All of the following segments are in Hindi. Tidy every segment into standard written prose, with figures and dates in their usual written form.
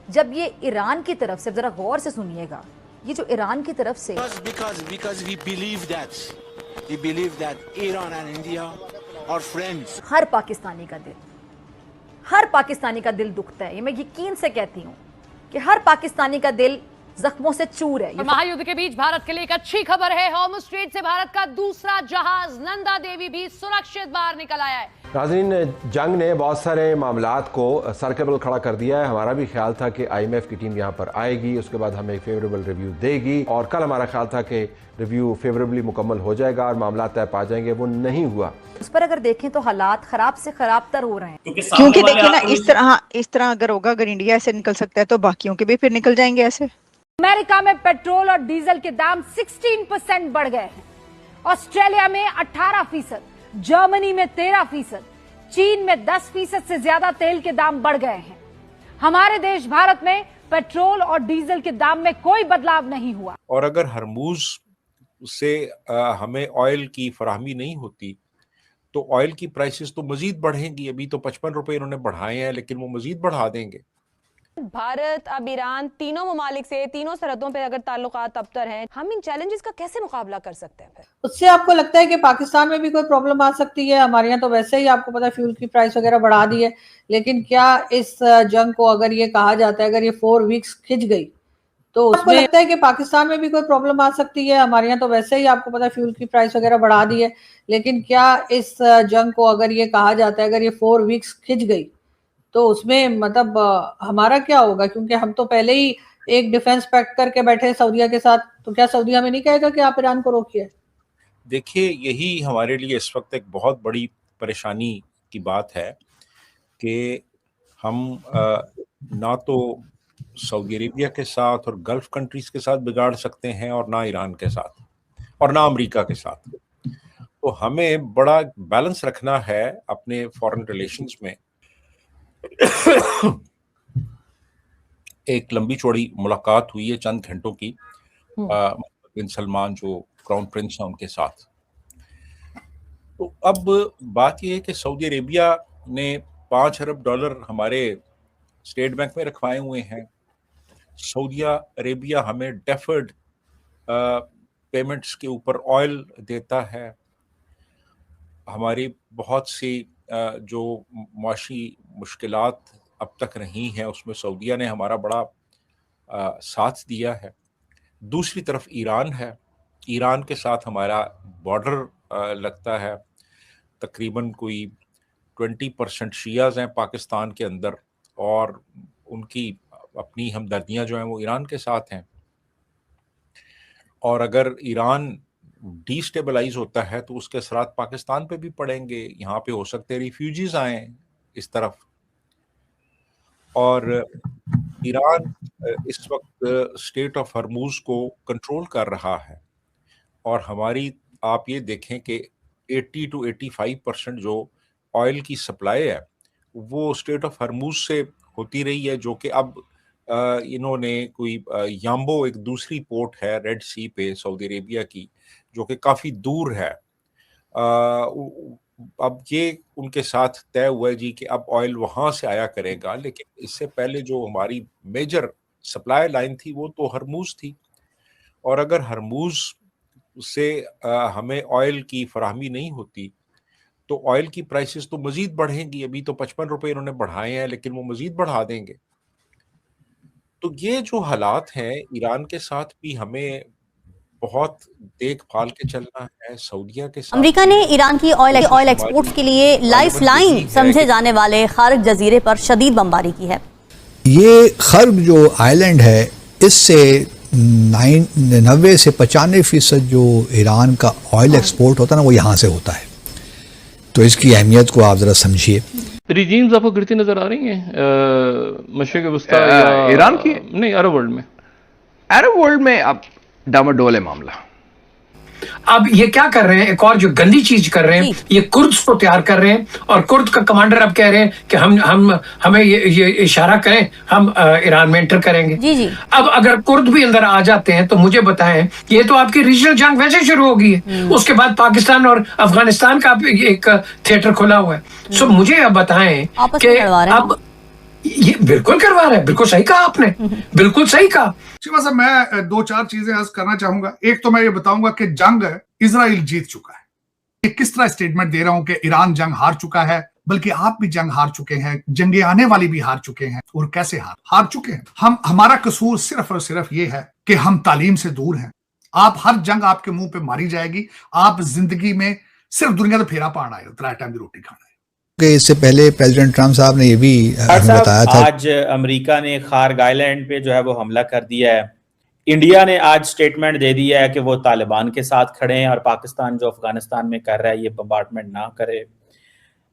जब ये ईरान की तरफ से, जरा गौर से सुनिएगा, ये जो ईरान की तरफ से, because we believe that Iran and India are friends. हर पाकिस्तानी का दिल दुखता है। ये मैं यकीन से कहती हूँ कि हर पाकिस्तानी का दिल जख्मों से चूर है। महायुद्ध के बीच भारत के लिए एक अच्छी खबर है। हॉर्मुज़ स्ट्रेट से भारत का दूसरा जहाज नंदा देवी भी सुरक्षित बाहर निकल आया है। नाज़रीन, जंग ने बहुत सारे मामलात को सरकेबल खड़ा कर दिया है। हमारा भी ख्याल था कि IMF की टीम यहाँ पर आएगी, उसके बाद हमें फेवरेबल रिव्यू देगी, और कल हमारा ख्याल था कि रिव्यू फेवरेबली मुकम्मल हो जाएगा और मामला तय पा जाएंगे। वो नहीं हुआ। उस पर अगर देखें तो हालात खराब से खराब तर हो रहे हैं, क्योंकि देखिए ना, इस तरह अगर होगा, अगर इंडिया ऐसे निकल सकता है तो बाकियों के भी फिर निकल जाएंगे ऐसे। अमेरिका में पेट्रोल और डीजल के दाम 16% बढ़ गए हैं। ऑस्ट्रेलिया में 18%, जर्मनी में 13%, चीन में 10% से ज्यादा तेल के दाम बढ़ गए हैं। हमारे देश भारत में पेट्रोल और डीजल के दाम में कोई बदलाव नहीं हुआ। और अगर हरमूज से हमें ऑयल की फराहमी नहीं होती तो ऑयल की प्राइसेस तो मजीद बढ़ेंगी। अभी तो 55 रुपए इन्होंने बढ़ाए हैं, लेकिन वो मजीद बढ़ा देंगे। भारत अब ईरान, तीनों ममालिक से, तीनों सरहदों पे अगर ताल्लुकात अबतर हैं, हम इन चैलेंजेस का कैसे मुकाबला कर सकते हैं? फिर उससे आपको लगता है कि पाकिस्तान में भी कोई प्रॉब्लम आ सकती है? हमारे यहाँ तो वैसे ही आपको पता है फ्यूल की प्राइस वगैरह बढ़ा दी है, लेकिन क्या इस जंग को अगर ये कहा जाता है, अगर ये 4 वीक्स खिंच गई तो उसमें लगता है कि पाकिस्तान में भी कोई प्रॉब्लम आ सकती है? हमारे यहाँ तो वैसे ही आपको पता है फ्यूल की प्राइस वगैरह बढ़ा दी है, लेकिन क्या इस जंग को अगर ये कहा जाता है, अगर ये 4 वीक्स खिंच गई तो उसमें मतलब हमारा क्या होगा? क्योंकि हम तो पहले ही एक डिफेंस पैक्ट करके बैठे सऊदीया के साथ, तो क्या सऊदीया में नहीं कहेगा कि आप ईरान को रोकिए? देखिए, यही हमारे लिए इस वक्त एक बहुत बड़ी परेशानी की बात है कि हम ना तो सऊदी अरेबिया के साथ और गल्फ कंट्रीज के साथ बिगाड़ सकते हैं, और ना ईरान के साथ, और ना अमेरिका के साथ। तो हमें बड़ा बैलेंस रखना है अपने फॉरेन रिलेशंस में। एक लंबी चौड़ी मुलाकात हुई है चंद घंटों की बिन सलमान जो क्राउन प्रिंस हैं उनके साथ। तो अब बात यह है कि सऊदी अरेबिया ने $5 अरब हमारे स्टेट बैंक में रखवाए हुए हैं। सऊदी अरेबिया हमें डेफर्ड पेमेंट्स के ऊपर ऑयल देता है। हमारी बहुत सी जो मुआशी मुश्किलात अब तक रही हैं उसमें सऊदीया ने हमारा बड़ा साथ दिया है। दूसरी तरफ ईरान है। ईरान के साथ हमारा बॉर्डर लगता है। तकरीबन कोई 20% शियाज़ हैं पाकिस्तान के अंदर, और उनकी अपनी हमदर्दियाँ जो हैं वो ईरान के साथ हैं। और अगर ईरान डिस्टेबलाइज होता है तो उसके असरात पाकिस्तान पे भी पड़ेंगे। यहाँ पे हो सकते हैं रिफ्यूजीज आए इस तरफ, और ईरान इस वक्त स्टेट ऑफ हरमूज को कंट्रोल कर रहा है। और हमारी आप ये देखें कि 80 to 85% जो ऑयल की सप्लाई है वो स्टेट ऑफ हरमूज से होती रही है, जो कि अब इन्होंने कोई याम्बो एक दूसरी पोर्ट है रेड सी पे सऊदी अरेबिया की, जो कि काफ़ी दूर है। अब ये उनके साथ तय हुआ है जी कि अब ऑयल वहाँ से आया करेगा, लेकिन इससे पहले जो हमारी मेजर सप्लाई लाइन थी वो तो हरमूज थी। और अगर हरमूज से हमें ऑयल की फराहमी नहीं होती तो ऑयल की प्राइसेस तो मजीद बढ़ेंगी। अभी तो 55 रुपए इन्होंने बढ़ाए हैं, लेकिन वो मजीद बढ़ा देंगे। तो ये जो हालात हैं, ईरान के साथ भी हमें बहुत देखभाल के चलना है। सऊदीया के साथ अमेरिका ने ईरान की ऑयल एक्सपोर्ट्स के लिए लाइफ लाइन समझे जाने वाले खार्क जजीरे पर शदीद बमबारी की है। ये खर्ब जो आइलैंड है, इससे 90 से 95% जो ईरान का ऑयल एक्सपोर्ट होता है ना, वो यहाँ से होता है। तो इसकी अहमियत को आप जरा समझिए। रिजीम्स आपको गिरती नजर आ रही हैं मशरिक़ वस्ता ईरान की? नहीं, अरब वर्ल्ड में। अरब वर्ल्ड में अब डामाडोल है मामला। अब ये क्या कर रहे हैं, एक और जो गंदी चीज कर रहे हैं, ये कुर्द्स को तैयार कर रहे हैं, और कुर्द का कमांडर अब कह रहे हैं कि हमें ये इशारा करें, हम ईरान में एंटर करेंगे। जी जी। अब अगर कुर्द भी अंदर आ जाते हैं तो मुझे बताएं, ये तो आपकी रीजनल जंग वैसे शुरू हो गई है। उसके बाद पाकिस्तान और अफगानिस्तान का एक थिएटर खुला हुआ है। सो मुझे अब बताएं कि अब ये बिल्कुल करवा रहे हैं, बिल्कुल सही कहा आपने, बिल्कुल सही कहा। शिवा साहब, मैं 2-4 चीजें अर्ज करना चाहूंगा। एक तो मैं ये बताऊंगा कि जंग इजराइल जीत चुका है। ये किस तरह स्टेटमेंट दे रहा हूं कि ईरान जंग हार चुका है, बल्कि आप भी जंग हार चुके हैं, जंगे आने वाली भी हार चुके हैं। और कैसे हार चुके हैं? हमारा कसूर सिर्फ और सिर्फ ये है कि हम तालीम से दूर हैं। आप हर जंग आपके मुंह पे मारी जाएगी। आप जिंदगी में सिर्फ दुनिया तो फेरा पान आए हो, 3 टाइम की रोटी खाना है। कि इससे पहले प्रेसिडेंट ट्रम्प साहब ने ये भी बताया था। आज अमेरिका ने खारग आइलैंड पे जो है वो हमला कर दिया है। इंडिया ने आज स्टेटमेंट दे दिया है कि वो तालिबान के साथ खड़े हैं और पाकिस्तान जो अफगानिस्तान में कर रहा है ये बम्बार्डमेंट ना करे।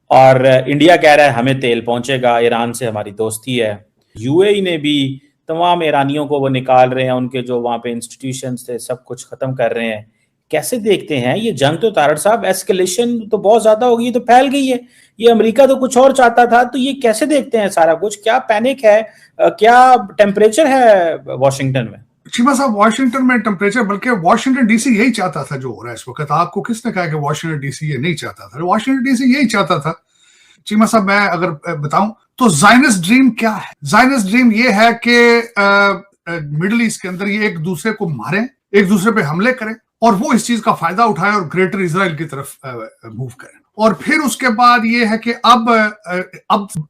और इंडिया कह रहा है हमें तेल पहुंचेगा, ईरान से हमारी दोस्ती है। यूएई ने भी तमाम ईरानियों को वो निकाल रहे हैं, उनके जो वहाँ पे इंस्टीट्यूशंस थे सब कुछ खत्म कर रहे हैं। कैसे देखते हैं ये जंग? तो तारड़ साहब एस्केलेशन तो बहुत ज्यादा होगी, तो फैल गई है। ये अमेरिका तो कुछ और चाहता था, तो ये कैसे देखते हैं सारा कुछ? क्या पैनिक है, क्या टेम्परेचर है वॉशिंगटन में? शिवा साहब, वॉशिंगटन में टेम्परेचर, बल्कि वॉशिंगटन डीसी यही चाहता था जो हो रहा है इस वक्त। आपको किसने कहा कि वॉशिंगटन डीसी ये नहीं चाहता था? वॉशिंगटन डीसी यही चाहता था। चीमा साहब, मैं अगर बताऊं तो ज़ायनिस्ट ड्रीम क्या है? ज़ायनिस्ट ड्रीम ये है कि मिडिल ईस्ट के अंदर ये एक दूसरे को मारें, एक दूसरे पे हमले करें और वो इस चीज का फायदा उठाएं और ग्रेटर इजराइल की तरफ मूव करें। और फिर उसके बाद ये है कि अब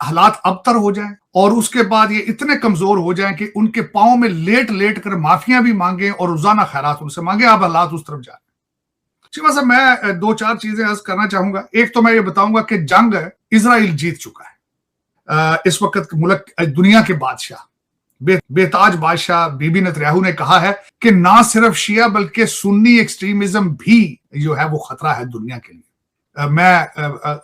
हालात अबतर हो जाएं और उसके बाद ये इतने कमजोर हो जाएं कि उनके पांव में लेट लेट कर माफिया भी मांगे और रोजाना खैरात उनसे मांगे। अब हालात उस तरफ जा रहे हैं। शिवा साहब, मैं 2-4 चीजें अर्ज करना चाहूंगा। एक तो मैं ये बताऊंगा कि जंग इजराइल जीत चुका है। इस वक्त मुल्क दुनिया के बादशाह बेताज बादशाह बीबी नेतन्याहू ने कहा है कि ना सिर्फ शिया बल्कि सुन्नी एक्सट्रीमिज्म भी जो है वो खतरा है दुनिया के लिए। मैं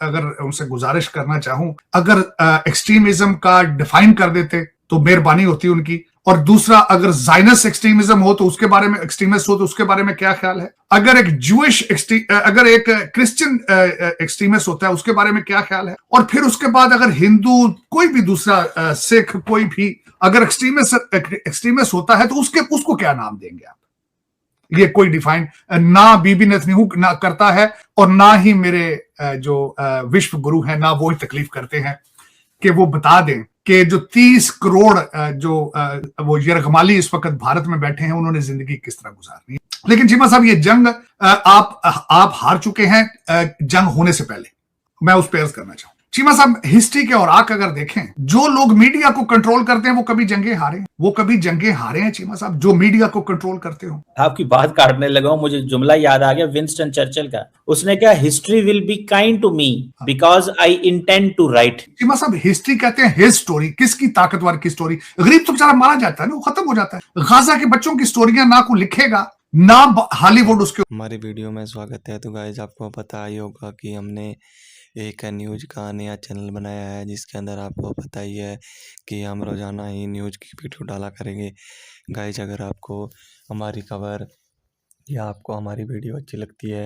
अगर उनसे गुजारिश करना चाहूं, अगर एक्सट्रीमिज्म का डिफाइन कर देते तो मेहरबानी होती उनकी। और दूसरा, अगर ज़ायनिस्ट एक्सट्रीमिज्म हो तो उसके बारे में, एक्सट्रीमिस्ट हो तो उसके बारे में क्या ख्याल है? अगर एक क्रिश्चियन एक्सट्रीमिस्ट होता है उसके बारे में क्या ख्याल है? और फिर उसके बाद अगर हिंदू, कोई भी दूसरा सिख, कोई भी अगर एक्सट्रीमिस्ट होता है तो उसको क्या नाम देंगे आप? ये कोई डिफाइन ना बीबी नेतन्याहू ना करता है और ना ही मेरे जो विश्व गुरु हैं ना वो ही तकलीफ करते हैं कि वो बता दें कि जो 30 करोड़ जो वो यरगमाली इस वक्त भारत में बैठे हैं उन्होंने जिंदगी किस तरह गुजारनी है। लेकिन चीमा साहब, ये जंग आप हार चुके हैं जंग होने से पहले। मैं उस पर अर्ज करना चाहूँ। चीमा साहब, हिस्ट्री के औराक अगर देखें, जो लोग मीडिया को कंट्रोल करते हैं वो कभी जंगे हारे हैं। चीमा साहब, जो मीडिया को कंट्रोल करते हो। आपकी बात काटने लगा हूं, मुझे जुमला याद आ गया विंस्टन चर्चिल का। उसने कहा, history will be kind to me because I intend to write. Cheema साहब, हिस्ट्री कहते हैं हिज स्टोरी, किसकी ताकतवर की स्टोरी। गरीब तो बेचारा मारा जाता है ना, वो खत्म हो जाता है। गाजा के बच्चों की स्टोरियां ना को लिखेगा ना हॉलीवुड उसके। हमारी वीडियो में स्वागत है। तो गाइस, आपको पता ही होगा कि हमने एक न्यूज का नया चैनल बनाया है जिसके अंदर आपको पता ही है कि हम रोज़ाना ही न्यूज की वीडियो डाला करेंगे। गाइस, अगर आपको हमारी खबर या आपको हमारी वीडियो अच्छी लगती है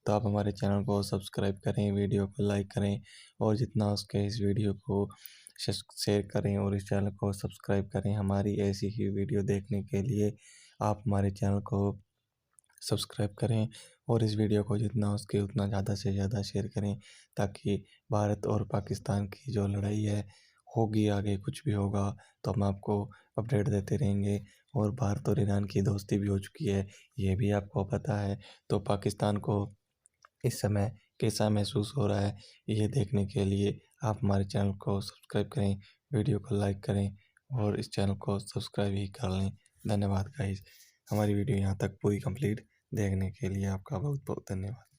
तो आप हमारे चैनल को सब्सक्राइब करें, वीडियो को लाइक करें और जितना हो सके इस वीडियो को शेयर करें और इस चैनल को सब्सक्राइब करें। हमारी ऐसी ही वीडियो देखने के लिए आप हमारे चैनल को सब्सक्राइब करें और इस वीडियो को जितना हो सके उतना ज़्यादा से ज़्यादा शेयर करें ताकि भारत और पाकिस्तान की जो लड़ाई है होगी, आगे कुछ भी होगा तो हम आपको अपडेट देते रहेंगे। और भारत और ईरान की दोस्ती भी हो चुकी है, ये भी आपको पता है। तो पाकिस्तान को इस समय कैसा महसूस हो रहा है ये देखने के लिए आप हमारे चैनल को सब्सक्राइब करें, वीडियो को लाइक करें और इस चैनल को सब्सक्राइब ही कर लें। धन्यवाद गाइस, हमारी वीडियो यहाँ तक पूरी कंप्लीट देखने के लिए आपका बहुत बहुत धन्यवाद।